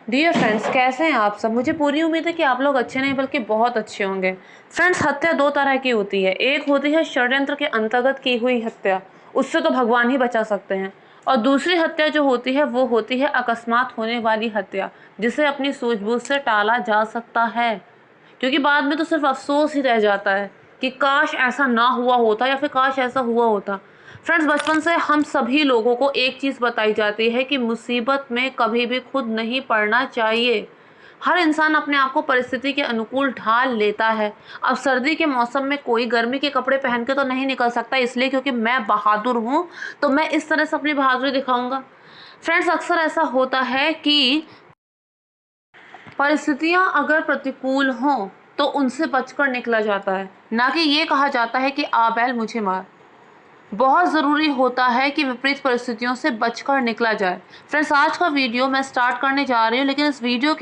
Dear friends, कैसे हैं आप सब। मुझे पूरी उम्मीद है कि आप लोग अच्छे नहीं बल्कि बहुत अच्छे होंगे। फ्रेंड्स, हत्या दो तरह की होती है। एक होती है षड्यंत्र के अंतर्गत की हुई हत्या, उससे तो भगवान ही बचा सकते हैं। और दूसरी हत्या जो होती है वो होती है अकस्मात होने वाली हत्या, जिसे अपनी सूझबूझ से टाला जा सकता है। क्योंकि बाद में तो सिर्फ अफसोस ही रह जाता है कि काश ऐसा ना हुआ होता या फिर काश ऐसा हुआ होता। फ्रेंड्स, बचपन से हम सभी लोगों को एक चीज़ बताई जाती है कि मुसीबत में कभी भी खुद नहीं पड़ना चाहिए। हर इंसान अपने आप को परिस्थिति के अनुकूल ढाल लेता है। अब सर्दी के मौसम में कोई गर्मी के कपड़े पहन के तो नहीं निकल सकता, इसलिए क्योंकि मैं बहादुर हूँ तो मैं इस तरह से अपनी बहादुरी दिखाऊंगा। फ्रेंड्स, अक्सर ऐसा होता है कि परिस्थितियां अगर प्रतिकूल हों तो उनसे बचकर निकला जाता है, ना कि ये कहा जाता है कि आ बैल मुझे मार। बहुत ज़रूरी होता है कि विपरीत परिस्थितियों से बचकर निकला जाए। फ्रेंड्स, आज का वीडियो मैं स्टार्ट करने जा रही हूँ, लेकिन इस वीडियो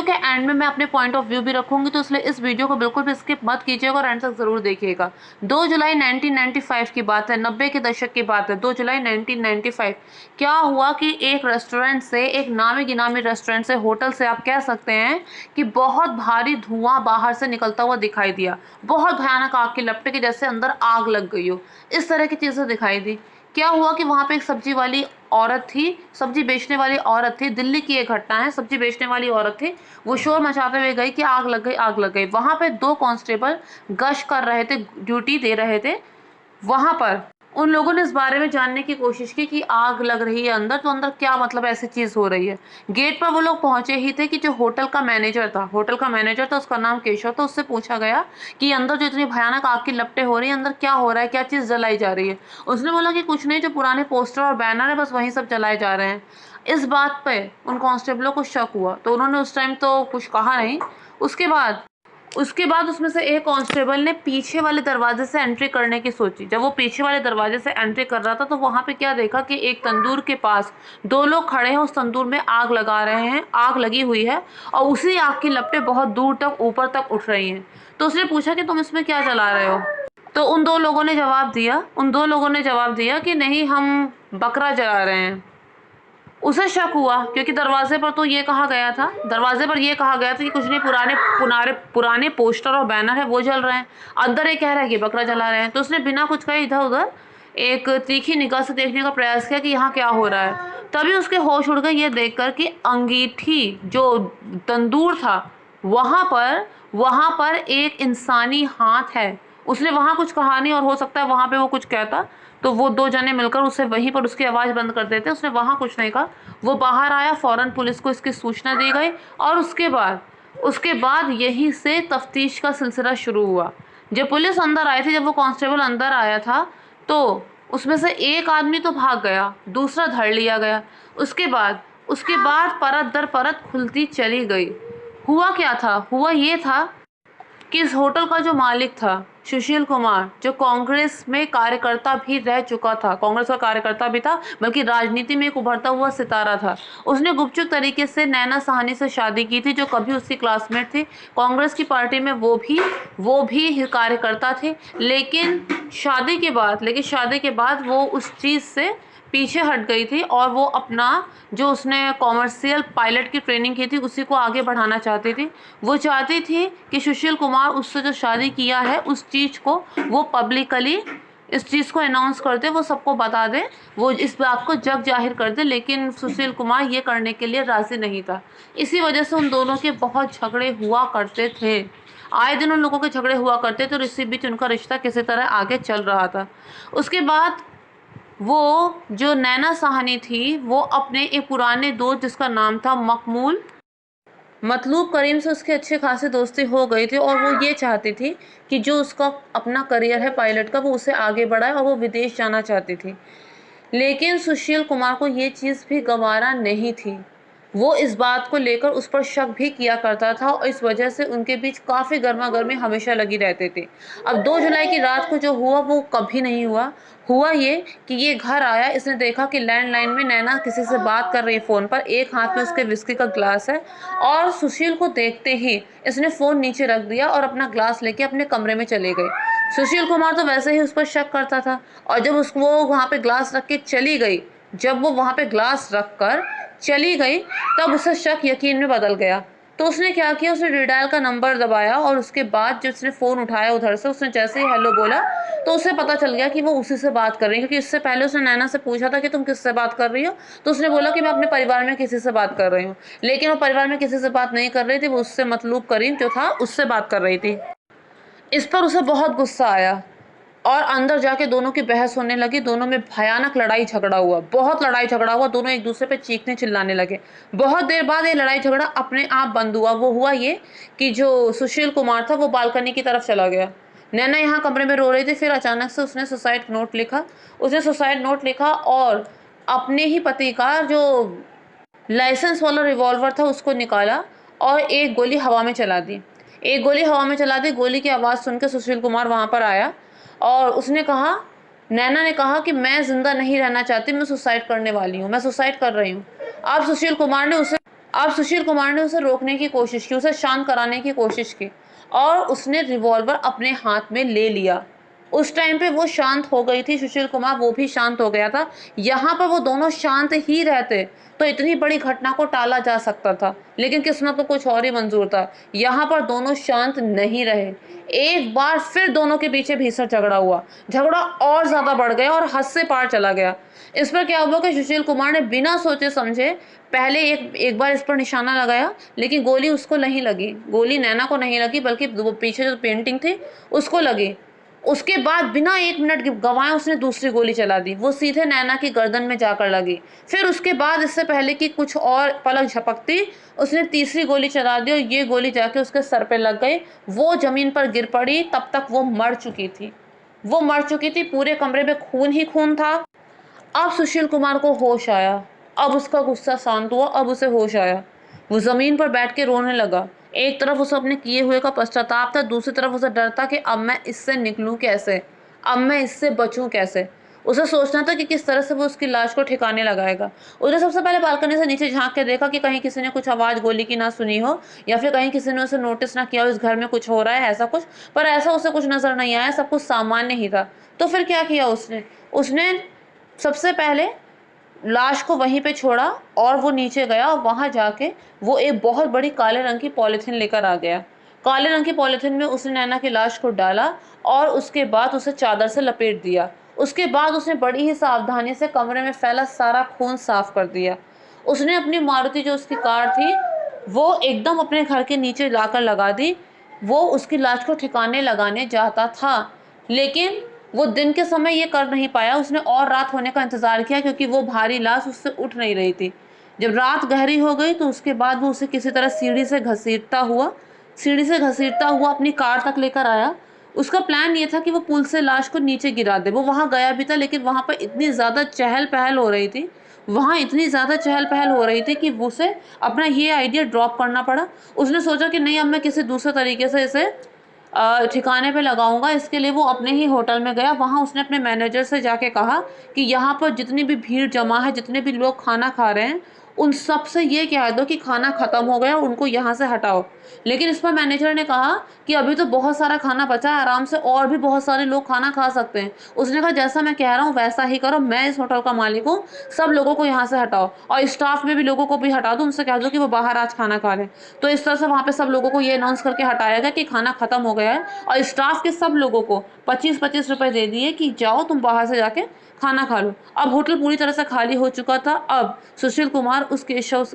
के एंड में मैं अपने पॉइंट ऑफ व्यू भी रखूंगी, तो इसलिए इस वीडियो को बिल्कुल भी स्किप मत कीजिएगा और एंड तक ज़रूर देखिएगा। 2 जुलाई 1995 की बात है, 90 के दशक की बात है। 2 जुलाई 1995 क्या हुआ कि एक रेस्टोरेंट से, एक नामी गिनामी रेस्टोरेंट से, होटल से आप कह सकते हैं कि बहुत भारी धुआं बाहर से निकलता हुआ दिखाई दिया। बहुत भयानक आग की लपटें कि जैसे अंदर आग लग गई हो, इस तरह की चीज़ें दिखाई दी। क्या हुआ कि वहाँ पे एक सब्जी वाली औरत थी, सब्जी बेचने वाली औरत थी। दिल्ली की एक घटना है, सब्जी बेचने वाली औरत थी। वो शोर मचाते हुए गई कि आग लग गई, आग लग गई। वहाँ पे 2 कांस्टेबल गश्त कर रहे थे, ड्यूटी दे रहे थे। वहाँ पर उन लोगों ने इस बारे में जानने की कोशिश की कि आग लग रही है अंदर, तो अंदर क्या मतलब ऐसी चीज़ हो रही है। गेट पर वो लोग पहुंचे ही थे कि जो होटल का मैनेजर था, उसका नाम केशव था। उससे पूछा गया कि अंदर जो इतनी भयानक आग की लपटें हो रही हैं, अंदर क्या हो रहा है, क्या चीज़ जलाई जा रही है। उसने बोला कि कुछ नहीं, जो पुराने पोस्टर और बैनर है बस वही सब जलाए जा रहे हैं। इस बात पे उन कांस्टेबलों को शक हुआ, तो उन्होंने उस टाइम तो कुछ कहा नहीं। उसके बाद उसके बाद उसमें से एक कांस्टेबल ने पीछे वाले दरवाजे से एंट्री करने की सोची। जब वो पीछे वाले दरवाजे से एंट्री कर रहा था तो वहाँ पे क्या देखा कि एक तंदूर के पास 2 लोग खड़े हैं, उस तंदूर में आग लगा रहे हैं, आग लगी हुई है और उसी आग की लपटें बहुत दूर तक ऊपर तक उठ रही हैं। तो उसने पूछा कि तुम इसमें क्या जला रहे हो। तो उन दो लोगों ने जवाब दिया कि नहीं, हम बकरा जला रहे हैं। उसे शक हुआ क्योंकि दरवाजे पर ये कहा गया था कि कुछ नहीं, पुराने पोस्टर और बैनर है वो जल रहे हैं। अंदर ये कह रहा है कि बकरा जला रहे हैं। तो उसने बिना कुछ कहे इधर उधर एक तीखी निगाह से देखने का प्रयास किया कि यहाँ क्या हो रहा है। तभी उसके होश उड़ गए ये देखकर कि अंगीठी जो तंदूर था वहाँ पर एक इंसानी हाथ है। उसने वहाँ कुछ कहा नहीं, और हो सकता है वहाँ पे वो कुछ कहता तो वो 2 जने मिलकर उसे वहीं पर उसकी आवाज़ बंद कर देते। उसने वहाँ कुछ नहीं कहा। वो बाहर आया, फ़ौरन पुलिस को इसकी सूचना दी गई और उसके बाद यहीं से तफ्तीश का सिलसिला शुरू हुआ। जब पुलिस अंदर आई थी, जब वो कांस्टेबल अंदर आया था, तो उसमें से एक आदमी तो भाग गया, दूसरा धर लिया गया। उसके बाद परत दर परत खुलती चली गई। हुआ क्या था? हुआ ये था कि इस होटल का जो मालिक था, सुशील कुमार, जो कांग्रेस में कार्यकर्ता भी रह चुका था, कांग्रेस का कार्यकर्ता भी था, बल्कि राजनीति में एक उभरता हुआ सितारा था। उसने गुपचुप तरीके से नैना साहनी से शादी की थी, जो कभी उसकी क्लासमेट थी। कांग्रेस की पार्टी में वो भी कार्यकर्ता थे। लेकिन शादी के बाद वो उस चीज़ से पीछे हट गई थी और वो अपना, जो उसने कॉमर्शियल पायलट की ट्रेनिंग की थी, उसी को आगे बढ़ाना चाहती थी। वो चाहती थी कि सुशील कुमार उससे जो शादी किया है उस चीज़ को वो पब्लिकली, इस चीज़ को अनाउंस कर दे, वो सबको बता दे, वो इस बात को जग जाहिर कर दे। लेकिन सुशील कुमार ये करने के लिए राज़ी नहीं था। इसी वजह से उन दोनों के बहुत झगड़े हुआ करते थे। आए दिन उन लोगों के झगड़े हुआ करते थे और इसी बीच उनका रिश्ता किसी तरह आगे चल रहा था। उसके बाद वो जो नैना साहनी थी, वो अपने एक पुराने दोस्त जिसका नाम था मतलूब करीम से उसकी अच्छी खासी दोस्ती हो गई थी और वो ये चाहती थी कि जो उसका अपना करियर है पायलट का, वो उसे आगे बढ़ाए और वो विदेश जाना चाहती थी। लेकिन सुशील कुमार को ये चीज़ भी गवारा नहीं थी। वो इस बात को लेकर उस पर शक भी किया करता था और इस वजह से उनके बीच काफ़ी गर्मा गर्मी हमेशा लगी रहती थी। अब 2 जुलाई की रात को जो हुआ वो कभी नहीं हुआ। हुआ ये कि ये घर आया, इसने देखा कि लैंडलाइन में नैना किसी से बात कर रही है फ़ोन पर, एक हाथ में उसके विस्की का ग्लास है, और सुशील को देखते ही इसने फ़ोन नीचे रख दिया और अपना ग्लास लेके अपने कमरे में चले गई। सुशील कुमार तो वैसे ही उस पर शक करता था, और जब वो वहाँ पे ग्लास रख के चली गई, जब वो वहाँ पे ग्लास रख कर चली गई, तब उसका शक यकीन में बदल गया। तो उसने क्या किया, उसने रिडायल का नंबर दबाया और उसके बाद जब उसने फ़ोन उठाया उधर से, उसने जैसे ही हेलो बोला तो उसे पता चल गया कि वो उसी से बात कर रही है, क्योंकि इससे पहले उसने नैना से पूछा था कि तुम किससे बात कर रही हो, तो उसने बोला कि मैं अपने परिवार में किसी से बात कर रही हूँ। लेकिन वो परिवार में किसी से बात नहीं कर रही थी, वो उससे मतलूब करीम जो था उससे बात कर रही थी। इस पर उसे बहुत गुस्सा आया और अंदर जाके दोनों की बहस होने लगी। दोनों में भयानक लड़ाई झगड़ा हुआ, बहुत लड़ाई झगड़ा हुआ। दोनों एक दूसरे पे चीखने चिल्लाने लगे। बहुत देर बाद ये लड़ाई झगड़ा अपने आप बंद हुआ। वो हुआ ये कि जो सुशील कुमार था वो बालकनी की तरफ चला गया। नैना यहाँ कमरे में रो रही थी। फिर अचानक से उसने सुसाइड नोट लिखा। उसने सुसाइड नोट लिखा और अपने ही पति का जो लाइसेंस वाला रिवॉल्वर था उसको निकाला और एक गोली हवा में चला दी। एक गोली हवा में चला दी। गोली की आवाज़ सुनकर सुशील कुमार वहाँ पर आया और उसने कहा, नैना ने कहा कि मैं ज़िंदा नहीं रहना चाहती, मैं सुसाइड करने वाली हूँ, मैं सुसाइड कर रही हूँ। अब सुशील कुमार ने उसे रोकने की कोशिश की, उसे शांत कराने की कोशिश की और उसने रिवॉल्वर अपने हाथ में ले लिया। उस टाइम पे वो शांत हो गई थी, सुशील कुमार वो भी शांत हो गया था। यहाँ पर वो दोनों शांत ही रहते तो इतनी बड़ी घटना को टाला जा सकता था, लेकिन किस्मत को कुछ और ही मंजूर था। यहाँ पर दोनों शांत नहीं रहे। एक बार फिर दोनों के पीछे भीषण झगड़ा हुआ। झगड़ा और ज़्यादा बढ़ गया और हद से पार चला गया। इस पर क्या हुआ कि सुशील कुमार ने बिना सोचे समझे पहले एक बार इस पर निशाना लगाया, लेकिन गोली उसको नहीं लगी। गोली नैना को नहीं लगी, बल्कि वो पीछे जो पेंटिंग थी उसको लगी। उसके बाद बिना 1 मिनट गंवाए उसने दूसरी गोली चला दी। वो सीधे नैना की गर्दन में जाकर लगी। फिर उसके बाद इससे पहले कि कुछ और पलक झपकती, उसने तीसरी गोली चला दी और ये गोली जाके उसके सर पे लग गई। वो ज़मीन पर गिर पड़ी। तब तक वो मर चुकी थी। पूरे कमरे में खून ही खून था। अब सुशील कुमार को होश आया। अब उसका गुस्सा शांत हुआ। अब उसे होश आया। वो ज़मीन पर बैठ के रोने लगा। एक तरफ उसे अपने किए हुए का पश्चाताप था, दूसरी तरफ उसे डर था कि अब मैं इससे निकलूं कैसे, अब मैं इससे बचूं कैसे। उसे सोचना था कि किस तरह से वो उसकी लाश को ठिकाने लगाएगा। उसने सबसे पहले बालकनी से नीचे झांक के देखा कि कहीं किसी ने कुछ आवाज़ गोली की ना सुनी हो, या फिर कहीं किसी ने उसे नोटिस ना किया हो इस घर में कुछ हो रहा है, ऐसा कुछ। पर ऐसा उसे कुछ नज़र नहीं आया। सब कुछ सामान्य ही था। तो फिर क्या किया उसने सबसे पहले लाश को वहीं पे छोड़ा और वो नीचे गया और वहाँ जाके वो एक बहुत बड़ी काले रंग की पॉलीथीन लेकर आ गया। काले रंग की पॉलीथीन में उसने नैना की लाश को डाला और उसके बाद उसे चादर से लपेट दिया। उसके बाद उसने बड़ी ही सावधानी से कमरे में फैला सारा खून साफ कर दिया। उसने अपनी मारुति जो उसकी कार थी वो एकदम अपने घर के नीचे लाकर लगा दी। वो उसकी लाश को ठिकाने लगाने चाहता था, लेकिन वो दिन के समय ये कर नहीं पाया। उसने और रात होने का इंतज़ार किया, क्योंकि वो भारी लाश उससे उठ नहीं रही थी। जब रात गहरी हो गई तो उसके बाद वो उसे किसी तरह सीढ़ी से घसीटता हुआ अपनी कार तक लेकर आया। उसका प्लान ये था कि वो पुल से लाश को नीचे गिरा दे। वो वहाँ गया भी था, लेकिन वहाँ पर इतनी ज़्यादा चहल पहल हो रही थी कि उसे अपना ये आइडिया ड्रॉप करना पड़ा। उसने सोचा कि नहीं, अब मैं किसी दूसरे तरीके से इसे ठिकाने पे लगाऊंगा। इसके लिए वो अपने ही होटल में गया। वहाँ उसने अपने मैनेजर से जाके कहा कि यहाँ पर जितनी भी भीड़ जमा है, जितने भी लोग खाना खा रहे हैं, उन सब से ये कह दो कि खाना ख़त्म हो गया और उनको यहाँ से हटाओ। लेकिन इस पर मैनेजर ने कहा कि अभी तो बहुत सारा खाना बचा है, आराम से और भी बहुत सारे लोग खाना खा सकते हैं। उसने कहा जैसा मैं कह रहा हूँ वैसा ही करो, मैं इस होटल का मालिक हूँ, सब लोगों को यहाँ से हटाओ और स्टाफ में भी लोगों को भी हटा दो, उनसे कह दो कि वो बाहर आज खाना खा लें। तो इस तरह से वहाँ पे सब लोगों को ये अनाउंस करके हटाया गया कि खाना खत्म हो गया है और स्टाफ के सब लोगों को 25-25 रुपए दे दिए कि जाओ तुम बाहर से जाके खाना खा लो। अब होटल पूरी तरह से खाली हो चुका था। अब सुशील कुमार उस केशव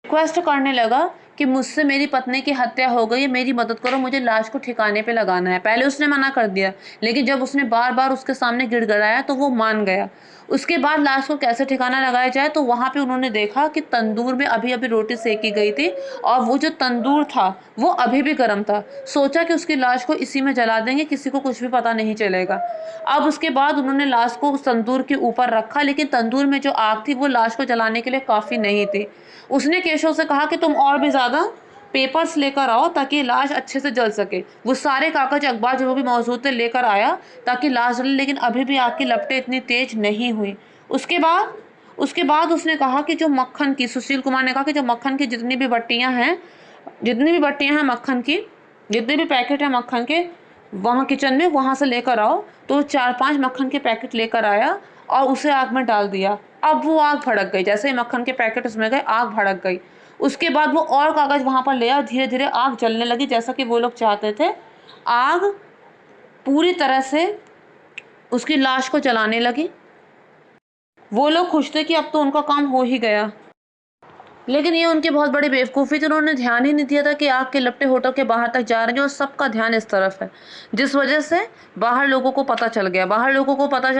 रिक्वेस्ट करने लगा कि मुझसे मेरी पत्नी की हत्या हो गई है, मेरी मदद करो, मुझे लाश को ठिकाने पे लगाना है। पहले उसने मना कर दिया, लेकिन जब उसने बार बार उसके सामने गिड़गिड़ाया तो वो मान गया। उसके बाद लाश को कैसे ठिकाना लगाया जाए, तो वहाँ पे उन्होंने देखा कि तंदूर में अभी अभी रोटी सेकी गई थी और वो जो तंदूर था वो अभी भी गर्म था। सोचा कि उसकी लाश को इसी में जला देंगे, किसी को कुछ भी पता नहीं चलेगा। अब उसके बाद उन्होंने लाश को उस तंदूर के ऊपर रखा, लेकिन तंदूर में जो आग थी वो लाश को जलाने के लिए काफ़ी नहीं थी। उसने केशव से कहा कि तुम और भी ज़्यादा पेपर्स लेकर आओ ताकि लाश अच्छे से जल सके। वो सारे कागज अखबार जो भी मौजूद थे लेकर आया ताकि लाश जले, लेकिन अभी भी आग की लपटें इतनी तेज नहीं हुई। उसके बाद उसने कहा कि सुशील कुमार ने कहा कि जो मक्खन की जितनी भी बट्टियां हैं मक्खन की, जितने भी पैकेट हैं मक्खन के, वहाँ किचन में वहाँ से लेकर आओ। तो 4-5 मक्खन के पैकेट लेकर आया और उसे आग में डाल दिया। अब वो आग भड़क गई, जैसे ही मक्खन के पैकेट उसमें गए आग भड़क गई। उसके बाद वो और कागज़ वहाँ पर ले आया, धीरे धीरे आग जलने लगी जैसा कि वो लोग चाहते थे। आग पूरी तरह से उसकी लाश को जलाने लगी। वो लोग खुश थे कि अब तो उनका काम हो ही गया, लेकिन ये उनकी बहुत बड़ी बेवकूफ़ी थी। उन्होंने ध्यान ही नहीं दिया था कि आग के लपटे होटल के बाहर तक जा रहे हैं और सबका ध्यान इस तरफ है, जिस वजह से बाहर लोगों को पता चल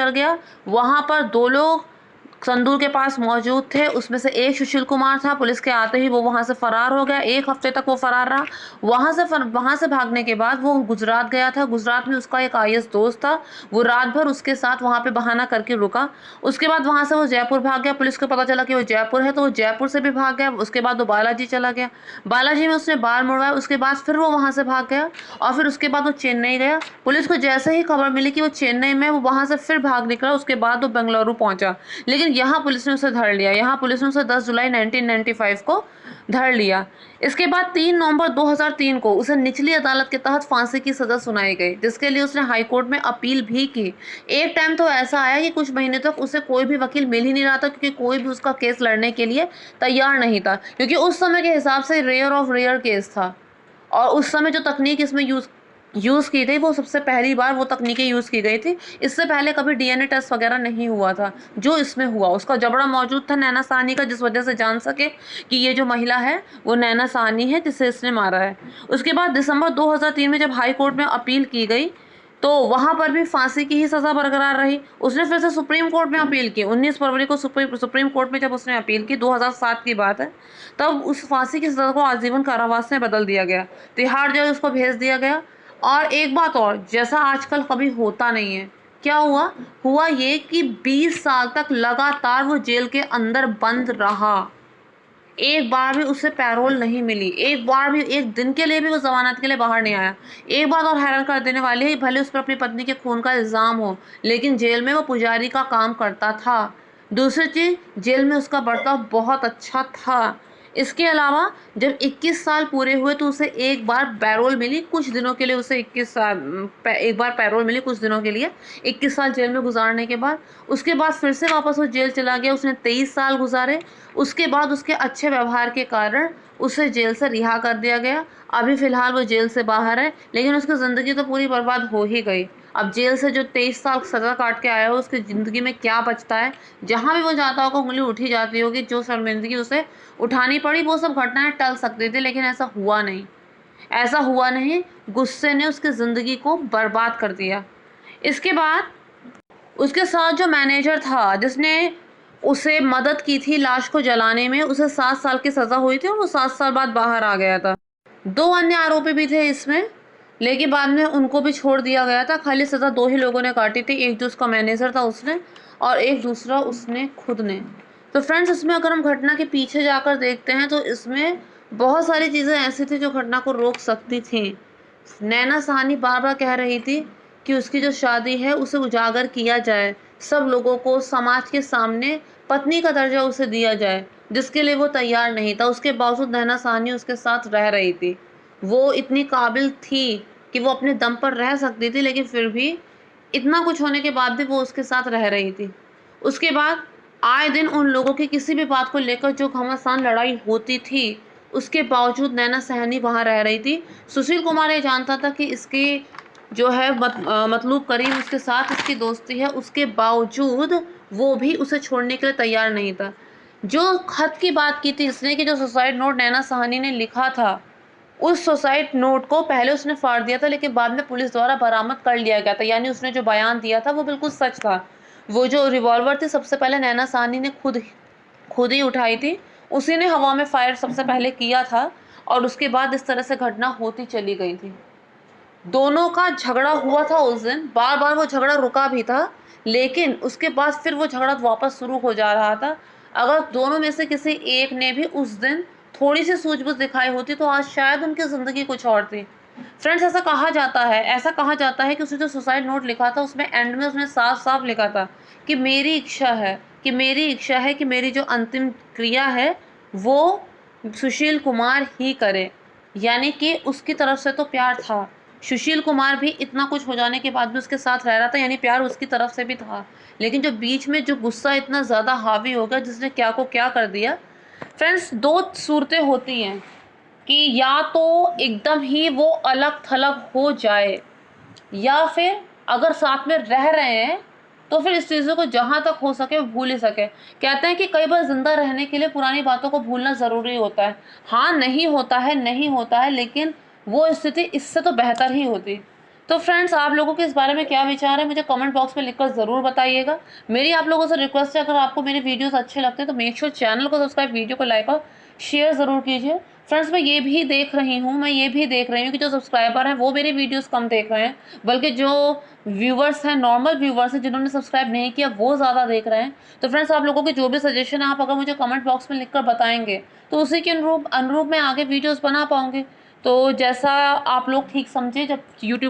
गया। वहाँ पर 2 लोग संदूर के पास मौजूद थे। उसमें से एक सुशील कुमार था। पुलिस के आते ही वो वहाँ से फरार हो गया। 1 हफ्ते तक वो फरार रहा। वहाँ से भागने के बाद वो गुजरात गया था। गुजरात में उसका एक आईएएस दोस्त था, वो रात भर उसके साथ वहाँ पे बहाना करके रुका। उसके बाद वहाँ से वो जयपुर भाग गया। पुलिस को पता चला कि वो जयपुर है, तो वो जयपुर से भी भाग गया। उसके बाद वो बालाजी चला गया। बालाजी में उसने बाल मुड़वाया। उसके बाद फिर वो वहाँ से भाग गया और फिर उसके बाद वो चेन्नई गया। पुलिस को जैसे ही खबर मिली कि वो चेन्नई में, वो वहाँ से फिर भाग निकला। उसके बाद वो बेंगलुरु पहुँचा, लेकिन यहाँ पुलिस ने उसे धर लिया। यहाँ पुलिस ने उसे 10 जुलाई 1995 को धर लिया। इसके बाद 3 नवंबर 2003 को उसे निचली अदालत के तहत फांसी की सज़ा सुनाई गई, जिसके लिए उसने हाई कोर्ट में अपील भी की। एक टाइम तो ऐसा आया कि कुछ महीने तक उसे कोई भी वकील मिल ही नहीं रहा था, क्योंकि कोई भी उसका केस लड़ने के लिए तैयार नहीं था, क्योंकि उस समय के हिसाब से रेयर ऑफ रेयर केस था। और उस समय जो तकनीक इसमें यूज़ की गई, वो सबसे पहली बार वो तकनीकें यूज़ की गई थी। इससे पहले कभी डीएनए टेस्ट वगैरह नहीं हुआ था। जो इसमें हुआ, उसका जबड़ा मौजूद था नैना साहनी का, जिस वजह से जान सके कि ये जो महिला है वो नैना साहनी है जिसे इसने मारा है। उसके बाद दिसंबर 2003 में जब हाई कोर्ट में अपील की गई, तो वहाँ पर भी फांसी की ही सज़ा बरकरार रही। उसने फिर से सुप्रीम कोर्ट में अपील की। 19 फरवरी को सुप्रीम कोर्ट में जब उसने अपील की, 2007 की बात है, तब उस फांसी की सज़ा को आजीवन कारावास में बदल दिया गया। तिहाड़ जेल उसको भेज दिया गया। और एक बात और, जैसा आजकल कभी होता नहीं है, क्या हुआ ये कि 20 साल तक लगातार वो जेल के अंदर बंद रहा। एक बार भी उसे पैरोल नहीं मिली। एक बार भी, एक दिन के लिए भी वो जमानत के लिए बाहर नहीं आया। एक बात और हैरान कर देने वाली है, भले उस पर अपनी पत्नी के खून का इल्ज़ाम हो, लेकिन जेल में वो पुजारी का काम करता था। दूसरी चीज़, जेल में उसका बर्ताव बहुत अच्छा था। इसके अलावा जब 21 साल पूरे हुए तो उसे एक बार पैरोल मिली कुछ दिनों के लिए। उसे 21 साल एक बार पैरोल मिली कुछ दिनों के लिए, 21 साल जेल में गुजारने के बाद। उसके बाद फिर से वापस वो जेल चला गया। उसने 23 साल गुजारे। उसके बाद उसके अच्छे व्यवहार के कारण उसे जेल से रिहा कर दिया गया। अभी फ़िलहाल वो जेल से बाहर है, लेकिन उसकी ज़िंदगी तो पूरी बर्बाद हो ही गई। अब जेल से जो 23 साल सज़ा काट के आया हो, उसकी ज़िंदगी में क्या बचता है? जहाँ भी वो जाता होगा उंगली उठी जाती होगी। जो शर्मिंदगी उसे उठानी पड़ी, वो सब घटनाएं टल सकती थी, लेकिन ऐसा हुआ नहीं। गुस्से ने उसकी ज़िंदगी को बर्बाद कर दिया। इसके बाद उसके साथ जो मैनेजर था, जिसने उसे मदद की थी लाश को जलाने में, उसे 7 साल की सज़ा हुई थी और वो 7 साल बाद बाहर आ गया था। 2 अन्य आरोपी भी थे इसमें, लेकिन बाद में उनको भी छोड़ दिया गया था। खाली सज़ा 2 ही लोगों ने काटी थी, एक जो उसका मैनेजर था उसने, और एक दूसरा उसने खुद ने। तो फ्रेंड्स, इसमें अगर हम घटना के पीछे जाकर देखते हैं तो इसमें बहुत सारी चीज़ें ऐसी थी जो घटना को रोक सकती थी। नैना साहनी बार बार कह रही थी कि उसकी जो शादी है उसे उजागर किया जाए, सब लोगों को समाज के सामने पत्नी का दर्जा उसे दिया जाए, जिसके लिए वो तैयार नहीं था। उसके बावजूद नैना साहनी उसके साथ रह रही थी। वो इतनी काबिल थी कि वो अपने दम पर रह सकती थी, लेकिन फिर भी इतना कुछ होने के बाद भी वो उसके साथ रह रही थी। उसके बाद आए दिन उन लोगों की किसी भी बात को लेकर जो घमासान लड़ाई होती थी, उसके बावजूद नैना साहनी वहाँ रह रही थी। सुशील कुमार ये जानता था कि इसकी जो है मतलूब करीम उसके साथ इसकी दोस्ती है, उसके बावजूद वो भी उसे छोड़ने के लिए तैयार नहीं था। जो खत की बात की थी इसने, कि जो सुसाइड नोट नैना साहनी ने लिखा था, उस सुसाइड नोट को पहले उसने फाड़ दिया था, लेकिन बाद में पुलिस द्वारा बरामद कर लिया गया था। यानी उसने जो बयान दिया था वो बिल्कुल सच था। वो जो रिवॉल्वर थी सबसे पहले नैना साहनी ने खुद ही उठाई थी। उसी ने हवा में फायर सबसे पहले किया था, और उसके बाद इस तरह से घटना होती चली गई थी। दोनों का झगड़ा हुआ था उस दिन, बार बार वो झगड़ा रुका भी था, लेकिन उसके बाद फिर वो झगड़ा वापस शुरू हो जा रहा था। अगर दोनों में से किसी एक ने भी उस दिन थोड़ी सी सूझबूझ दिखाई होती तो आज शायद उनकी ज़िंदगी कुछ और थी। फ्रेंड्स, ऐसा कहा जाता है कि उसने जो सुसाइड नोट लिखा था उसमें एंड में उसने साफ साफ लिखा था कि मेरी इच्छा है कि मेरी जो अंतिम क्रिया है वो सुशील कुमार ही करे। यानी कि उसकी तरफ से तो प्यार था, सुशील कुमार भी इतना कुछ हो जाने के बाद भी उसके साथ रह रहा था, यानी प्यार उसकी तरफ से भी था। लेकिन जो बीच में जो गुस्सा इतना ज़्यादा हावी हो गया जिसने क्या को क्या कर दिया। फ्रेंड्स, दो सूरतें होती हैं कि या तो एकदम ही वो अलग थलग हो जाए, या फिर अगर साथ में रह रहे हैं तो फिर इस चीज़ों को जहाँ तक हो सके भूल ही सके। कहते हैं कि कई बार ज़िंदा रहने के लिए पुरानी बातों को भूलना ज़रूरी होता है। हाँ, नहीं होता है, नहीं होता है, लेकिन वो स्थिति इससे तो बेहतर ही होती। तो फ्रेंड्स, आप लोगों के इस बारे में क्या विचार है मुझे कमेंट बॉक्स में लिखकर ज़रूर बताइएगा। मेरी आप लोगों से रिक्वेस्ट है, अगर आपको मेरे वीडियोस अच्छे लगते हैं तो मेक श्योर चैनल को सब्सक्राइब, वीडियो को लाइक और शेयर ज़रूर कीजिए। फ्रेंड्स, मैं ये भी देख रही हूँ कि जो सब्सक्राइबर हैं वो मेरी वीडियोस कम देख रहे हैं, बल्कि जो व्यूवर्स हैं, नॉर्मल व्यूवर्स हैं जिन्होंने सब्सक्राइब नहीं किया, वो ज़्यादा देख रहे हैं। तो फ्रेंड्स, आप लोगों के जो भी सजेशन है आप अगर मुझे कमेंट बॉक्स में लिखकर बताएंगे तो उसी के अनुरूप मैं आगे वीडियोस बना पाऊंगी। तो जैसा आप लोग ठीक समझे, जब यूट्यूब